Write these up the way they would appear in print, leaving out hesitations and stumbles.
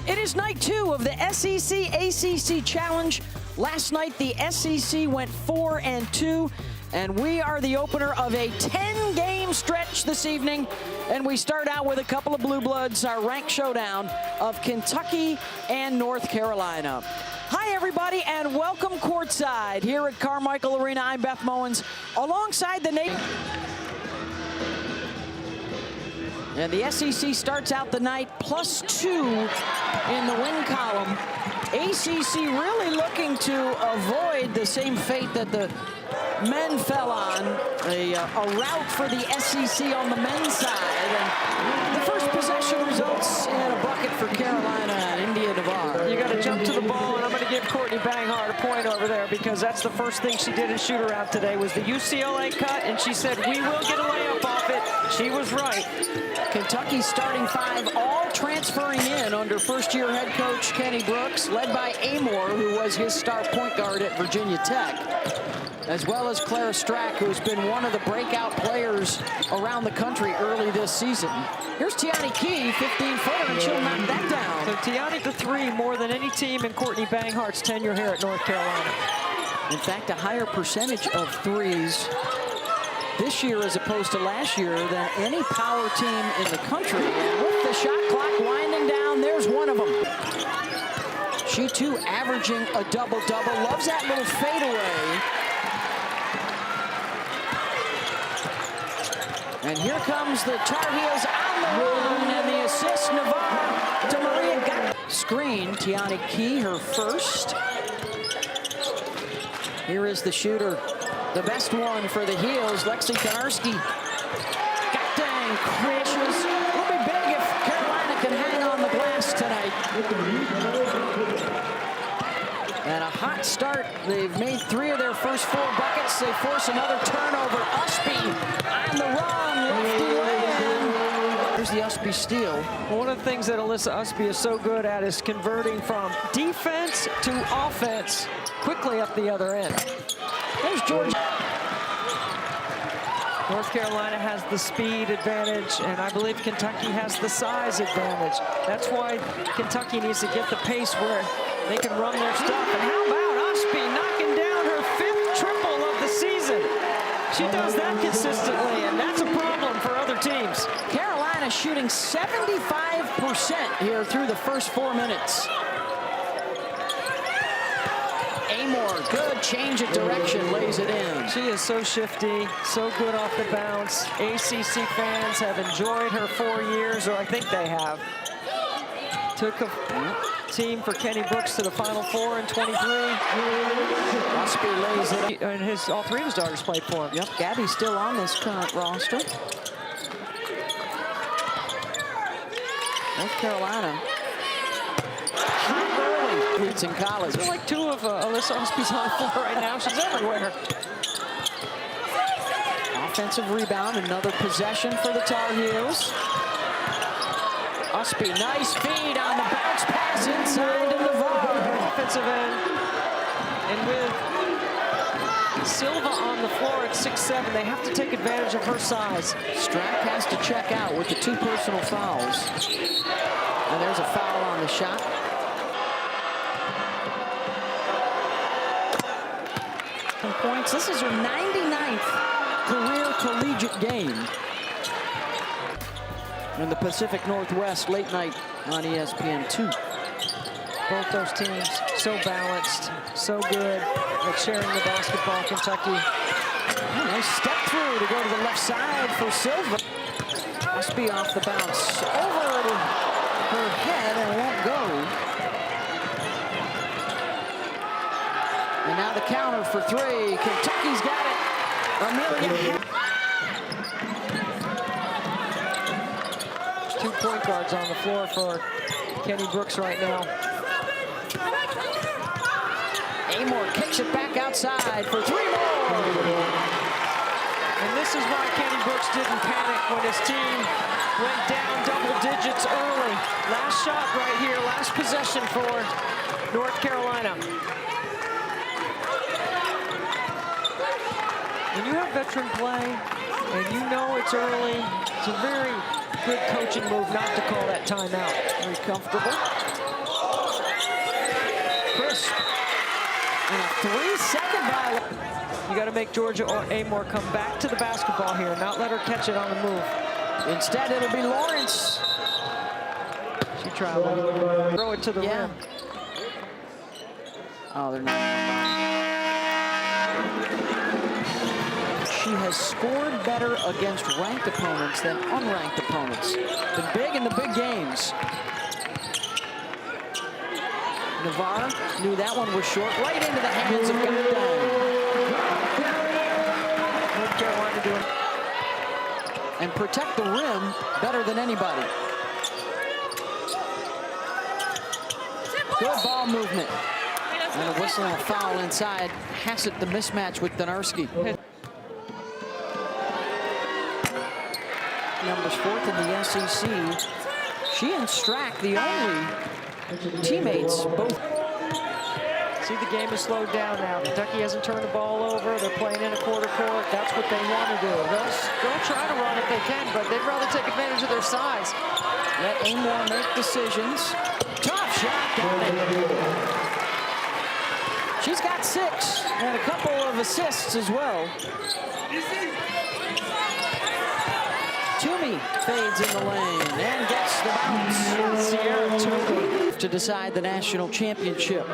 It is night 2 of the SEC ACC Challenge. Last night, the SEC went 4-2, and we are the opener of a 10-game stretch this evening. And we start out with a couple of blue bloods, our ranked showdown of Kentucky and North Carolina. Hi, everybody, and welcome courtside here at Carmichael Arena. I'm Beth Mowins, alongside the Navy. And the SEC starts out the night +2 in the win column. ACC really looking to avoid the same fate that the men fell on. A rout for the SEC on the men's side. And the first possession results in a bucket for Carolina and India Navarre. You got to jump to the ball, and I'm going to give Courtney Banghart a point over there because that's the first thing she did in shoot-around today was the UCLA cut, and she said, we will get a layup off it. She was right. Kentucky's starting 5 all transferring in under first-year head coach Kenny Brooks, led by Amor, who was his star point guard at Virginia Tech, as well as Clara Strack, who's been one of the breakout players around the country early this season. Here's Tiani Key, 15-footer, and she'll knock that down. So Tiani the 3 more than any team in Courtney Banghart's tenure here at North Carolina. In fact, a higher percentage of threes this year as opposed to last year than any power team in the country. And with the shot clock winding down, there's one of them. She too averaging a double-double. Loves that little fadeaway. And here comes the Tar Heels on the run, and the assist, Navarre to Maria Gott. Screen, Tiani Key, her first. Here is the shooter. The best one for the Heels, Lexi Konarski. Got-dang crashes. It'll be big if Carolina can hang on the glass tonight. And a hot start. They've made 3 of their first 4 buckets. They force another turnover. Usby on the run. Lefty lay-in. Here's the Usby steal. Well, one of the things that Alyssa Usby is so good at is converting from defense to offense quickly up the other end. There's George. North Carolina has the speed advantage, and I believe Kentucky has the size advantage. That's why Kentucky needs to get the pace where they can run their stuff. And how about Usby knocking down her 5th triple of the season? She does that consistently, and that's a problem for other teams. Carolina shooting 75% here through the first 4 minutes. Amor, good change of direction, lays it in. She is so shifty, so good off the bounce. ACC fans have enjoyed her 4 years, or I think they have. Took a team for Kenny Brooks to the Final Four in 23. Usby lays it up. And all 3 of his daughters played for him. Yep, Gabby's still on this current roster. North Carolina. It's in college. There's like 2 of Alyssa Usby's on the floor right now. She's everywhere. Offensive rebound, another possession for the Tar Heels. Usby, nice feed on the bounce pass inside to Navarre. Offensive end. And with Silva on the floor at 6'7", they have to take advantage of her size. Strack has to check out with the 2 personal fouls. And there's a foul on the shot. Points. This is her 99th career collegiate game. In the Pacific Northwest late night on ESPN2. Both those teams so balanced, so good at sharing the basketball. Kentucky. Nice step through to go to the left side for Silva. Usby off the bounce over her head and won't go. And now the counter for 3. Kentucky's got it. Amelia. 2 point guards on the floor for Kenny Brooks right now. Amor kicks it back outside for 3 more. And this is why Kenny Brooks didn't panic when his team went down double digits early. Last shot right here, last possession for North Carolina. When you have veteran play and you know it's early, it's a very good coaching move not to call that timeout. Very comfortable. Usp. And a 3-second violation. You got to make Georgia or Amor come back to the basketball here, not let her catch it on the move. Instead, it'll be Lawrence. She traveled. Throw it to the rim. Oh, they're not. She has scored better against ranked opponents than unranked opponents. Been big in the big games. Navarre knew that one was short, right into the hands of Gakdang. North Carolina doing. And protect the rim better than anybody. Good ball movement. And a whistle and a foul inside. Hassett the mismatch with Donarski. Numbers 4th in the SEC. She and Strack, the only teammates, both. See, the game is slowed down now. Kentucky hasn't turned the ball over. They're playing in a quarter court. That's what they want to do. They'll try to run if they can, but they'd rather take advantage of their size. Let Amor make decisions. Tough shot, got it. She's got 6 and a couple of assists as well. Toomey fades in the lane and gets the bounce. Sierra Toomey To decide the national championship.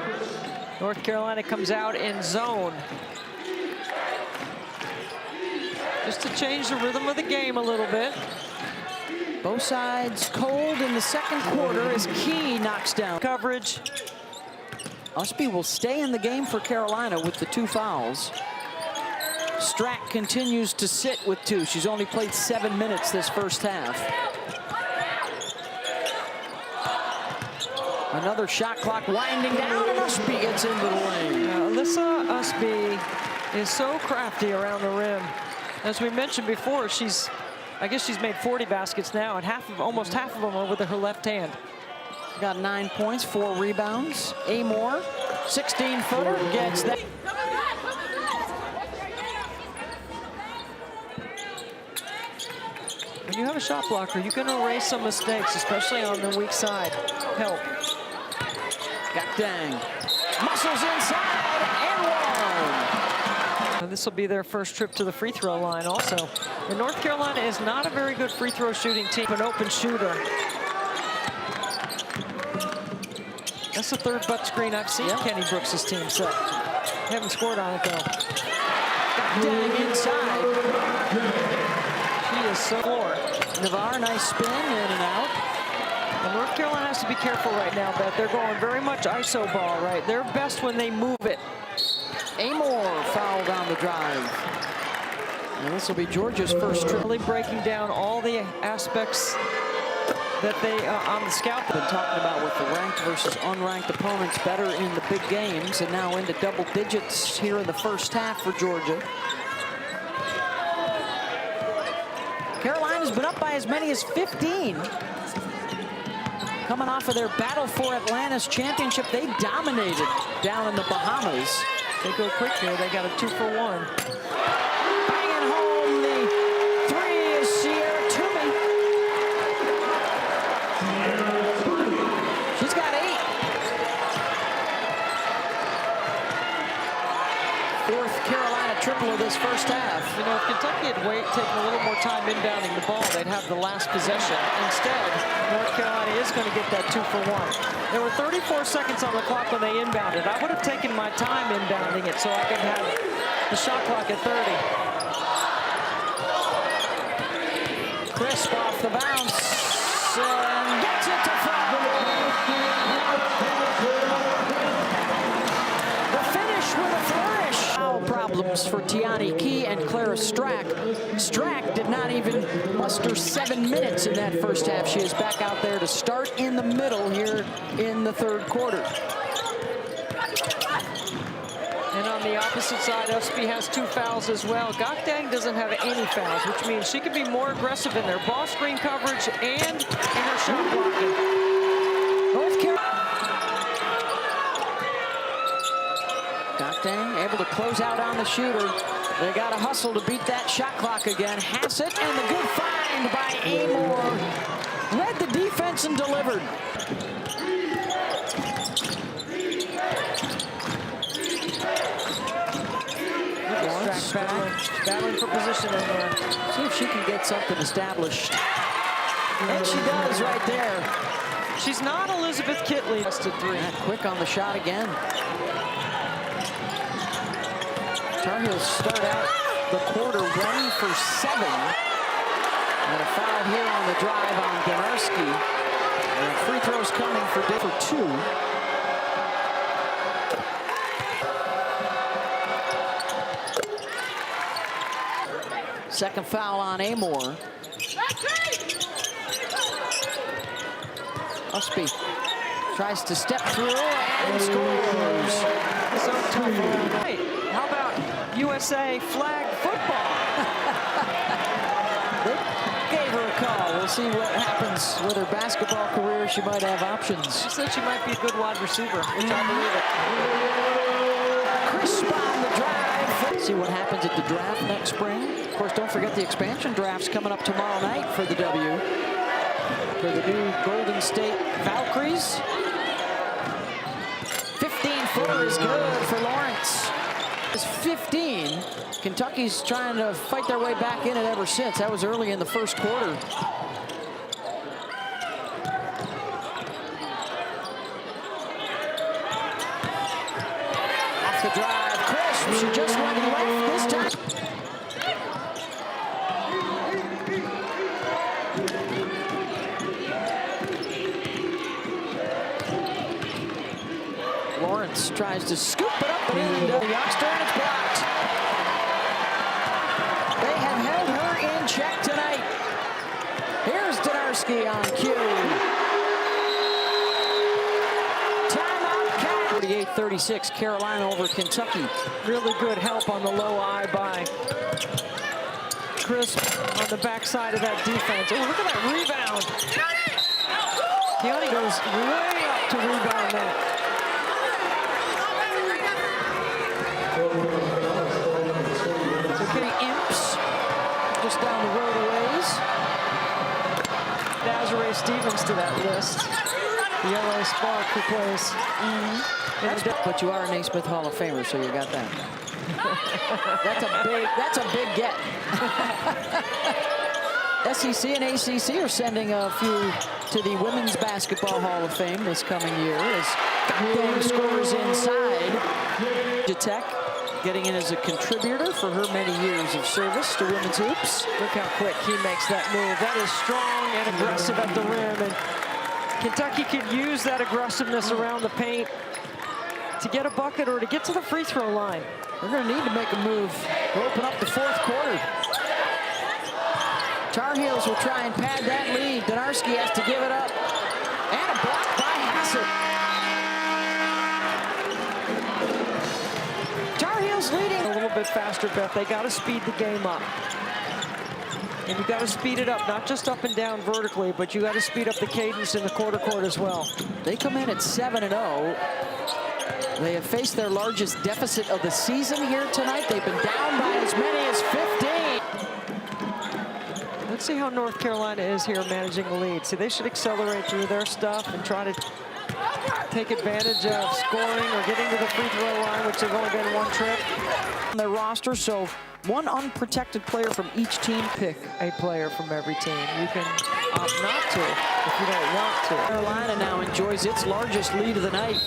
North Carolina comes out in zone. Just to change the rhythm of the game a little bit. Both sides cold in the second quarter as Key knocks down Coverage. Usby will stay in the game for Carolina with the 2 fouls. Strack continues to sit with 2. She's only played 7 minutes this first half. Another shot clock winding down, and Usby gets into the lane. Alyssa Usby is so crafty around the rim. As we mentioned before, I guess she's made 40 baskets now, and almost half of them are with her left hand. Got 9 points, 4 rebounds. Amor, 16-footer, gets that. When you have a shot blocker, you can erase some mistakes, especially on the weak side. Help. Gakdang muscles inside and one. And this will be their first trip to the free throw line also. And North Carolina is not a very good free throw shooting team. An open shooter. That's the 3rd butt screen I've seen Kenny Brooks' team set. Haven't scored on it though. Gakdang inside. She is so poor. Navarre, nice spin, in and out. And North Carolina has to be careful right now, Beth. They're going very much ISO ball, right? They're best when they move it. Amor fouled on the drive. And this will be Georgia's first trip. Really breaking down all the aspects that they, on the scout. Been talking about with the ranked versus unranked opponents better in the big games, and now into double digits here in the first half for Georgia. Carolina's been up by as many as 15. Coming off of their battle for Atlantis championship, they dominated down in the Bahamas. They go quick here. They got a 2-for-1. Banging home the 3 is Sierra Toomey. She's got 8. 4th Carolina triple of this first half. You know, if Kentucky had taken a little more time inbounding the ball, they'd have the last possession. Instead, North Carolina is going to get that 2-for-1. There were 34 seconds on the clock when they inbounded. I would have taken my time inbounding it so I could have the shot clock at 30. Crisp off the bounce and gets it to fall. The finish with a flourish. Foul problems for Tiani Key and Clara Strack. Strack did not even muster 7 minutes in that first half. She is back out there to start in the middle here in the 3rd quarter. And on the opposite side, Usby has 2 fouls as well. Gakdang doesn't have any fouls, which means she can be more aggressive in their ball screen coverage and in her shot blocking. North Carolina. Gakdang able to close out on the shooter. They got to hustle to beat that shot clock again. Hassett and the good find by Amor. Led the defense and delivered. battling for position in there. See if she can get something established. And she does right there. She's not Elizabeth Kitley. Busted 3. Quick on the shot again. Tar Heels start out the quarter 1 for 7. And a foul here on the drive on Donarski. And free throws coming for 2. Second foul on Amor. Usby tries to step through and scores. So tough. Hey, how about USA flag football? They gave her a call. We'll see what happens with her basketball career. She might have options. She said she might be a good wide receiver, which I believe it. Crisp on the drive. See what happens at the draft next spring. Of course, don't forget the expansion draft's coming up tomorrow night for the W. For the new Golden State Valkyries. 15-footer is good for Lawrence. It's 15. Kentucky's trying to fight their way back in it ever since. That was early in the first quarter. Off the drive, crisp. She just went left this time. Lawrence tries to scoop it up and in. The youngster, and it's blocked. They have held her in check tonight. Here's Donarski on cue. Timeout, Cat. 48-36, Carolina over Kentucky. Really good help on the low eye by Crisp on the backside of that defense. Oh, look at that rebound. Keone goes way up to rebound that. Okay, Imps just down the road a ways. Desiree Stevens to that list. The LA Spark who plays. But you are a Naismith Hall of Famer, so you got that. That's a big get. SEC and ACC are sending a few to the Women's Basketball Hall of Fame this coming year as Dang scores inside. Tech getting in as a contributor for her many years of service to women's hoops. Look how quick he makes that move. That is strong and aggressive at the rim. And Kentucky could use that aggressiveness around the paint to get a bucket or to get to the free throw line. They're going to need to make a move to open up the fourth quarter. Tar Heels will try and pad that lead. Donarski has to give it up. And a block by Hassett. Tar Heels leading. A little bit faster, Beth. They got to speed the game up. And you got to speed it up, not just up and down vertically, but you got to speed up the cadence in the quarter court as well. They come in at 7-0. They have faced their largest deficit of the season here tonight. They've been down by as many as 15. Let's see how North Carolina is here managing the lead. See, they should accelerate through their stuff and try to take advantage of scoring or getting to the free throw line, which have only been one trip on their roster, so one unprotected player from each team. Pick a player from every team. You can opt not to if you don't want to. Carolina now enjoys its largest lead of the night.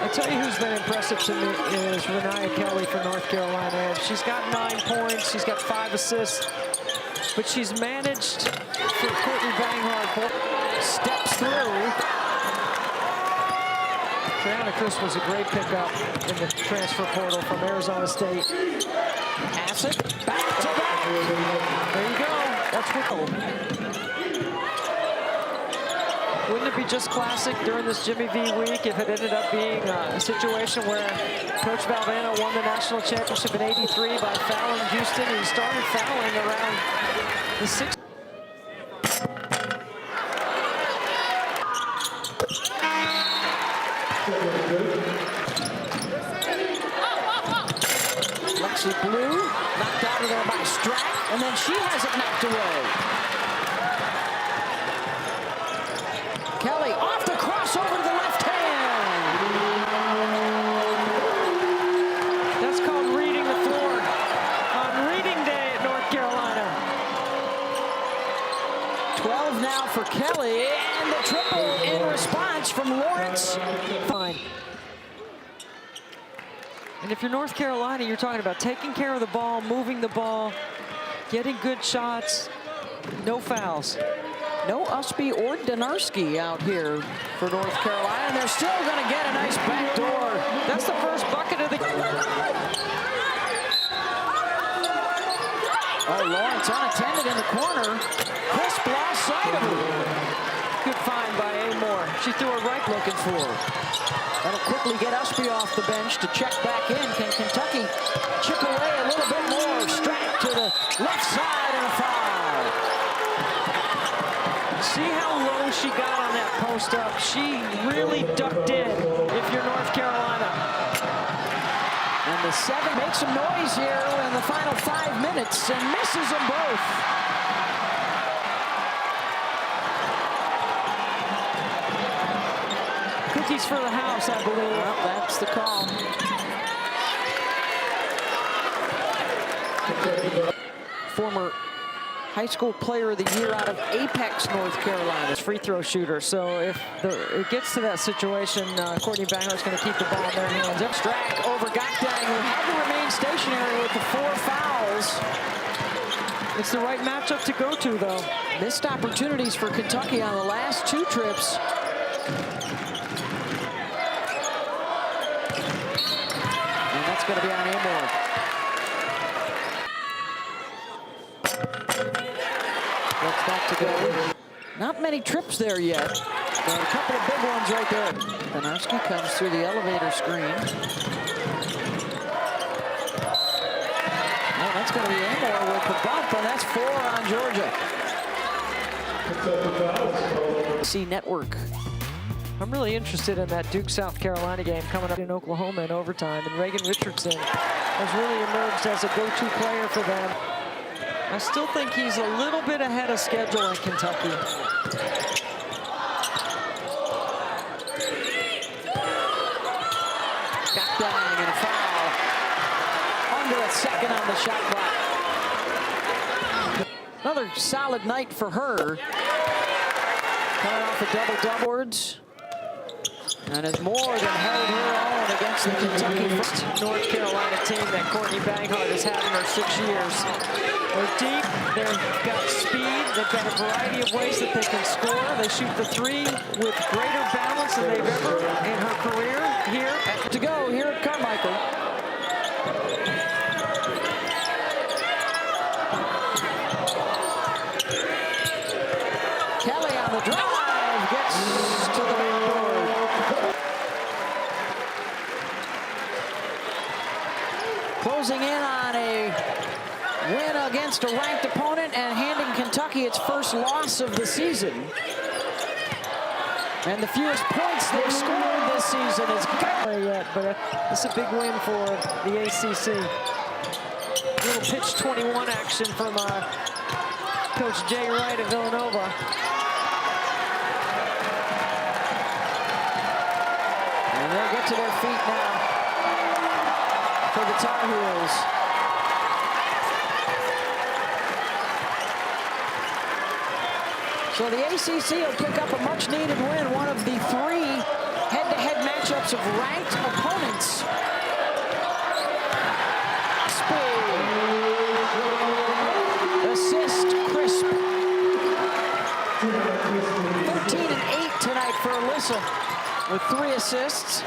I'll tell you who's been impressive to me is Rennia Kelly for North Carolina. She's got 9 points, she's got 5 assists, but she's managed for Courtney Banghart. Steps through. Triana Crisp was a great pickup in the transfer portal from Arizona State. Hassett, back to back. There you go. That's what. Wouldn't it be just classic during this Jimmy V week if it ended up being a situation where Coach Valvano won the national championship in '83 by fouling Houston, and he started fouling around the 6th. Lexi Blue knocked out of there by Strack, and then she has it knocked away. Kelly off the crossover to the left hand. That's called reading the floor on Lawrence. Fine. And if you're North Carolina, you're talking about taking care of the ball, moving the ball, getting good shots, no fouls. No Usby or Donarski out here for North Carolina, and they're still going to get a nice backdoor. That's the first bucket of the game. Oh, Lawrence unattended in the corner. Crisp lost sight of her. Good find by Amore. She threw it right looking for her. That'll quickly get Usby off the bench to check back in. Can Kentucky chip away a little bit more? Strack to the left side and a foul. See how low she got on that post up. She really ducked in if you're North Carolina. And the 7 makes some noise here in the final 5 minutes and misses them both. Cookies for the house, I believe. Well, that's the call. Former high school player of the year out of Apex, North Carolina. Free throw shooter. So if it gets to that situation, Courtney Banghart's going to keep the ball in their hands. Strack over Gakdang, who had to remain stationary with the 4 fouls. It's the right matchup to go to, though. Missed opportunities for Kentucky on the last 2 trips. And that's going to be on Amore. Looks back to go. Not many trips there yet. But a couple of big ones right there. Donarski comes through the elevator screen. Oh, that's going to be Amore with the bump, and that's 4 on Georgia. SEC Network. I'm really interested in that Duke-South Carolina game coming up in Oklahoma in overtime. And Reagan Richardson has really emerged as a go-to player for them. I still think he's a little bit ahead of schedule in Kentucky. Gakdang and a foul. Under a second on the shot clock. Another solid night for her. Coming off a double-double. And has more than held her own against the Kentucky North Carolina team that Courtney Banghart has had in her 6 years. They're deep, they've got speed, they've got a variety of ways that they can score. They shoot the 3 with greater balance than they've ever in her career here. To go here at Carmichael. Kelly on the drive gets to the backboard. Closing in on a win against a ranked opponent and handing Kentucky its first loss of the season. And the fewest points they've scored this season is Yet, but it's a big win for the ACC. Little pitch 21 action from Coach Jay Wright of Villanova. And they'll get to their feet now for the Tar Heels. So the ACC will pick up a much-needed win, one of the 3 head-to-head matchups of ranked opponents. Speed. Assist, Crisp. 13 and 8 tonight for Alyssa with 3 assists.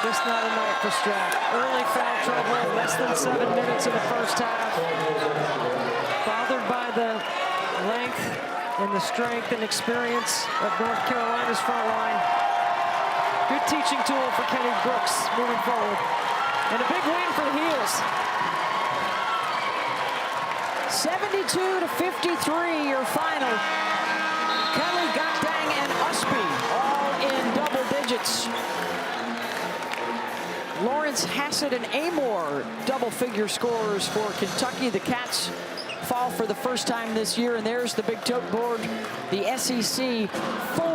Just not a night for Strack. Early foul trouble, less than 7 minutes in the first half. Bothered by the length and the strength and experience of North Carolina's front line. Good teaching tool for Kenny Brooks moving forward. And a big win for the Heels. 72-53, your final. Kelly, Gakdang, and Usby all in double digits. Lawrence, Hassett, and Amore double-figure scores for Kentucky. The Cats fall for the first time this year, and there's the big tote board, the SEC 4.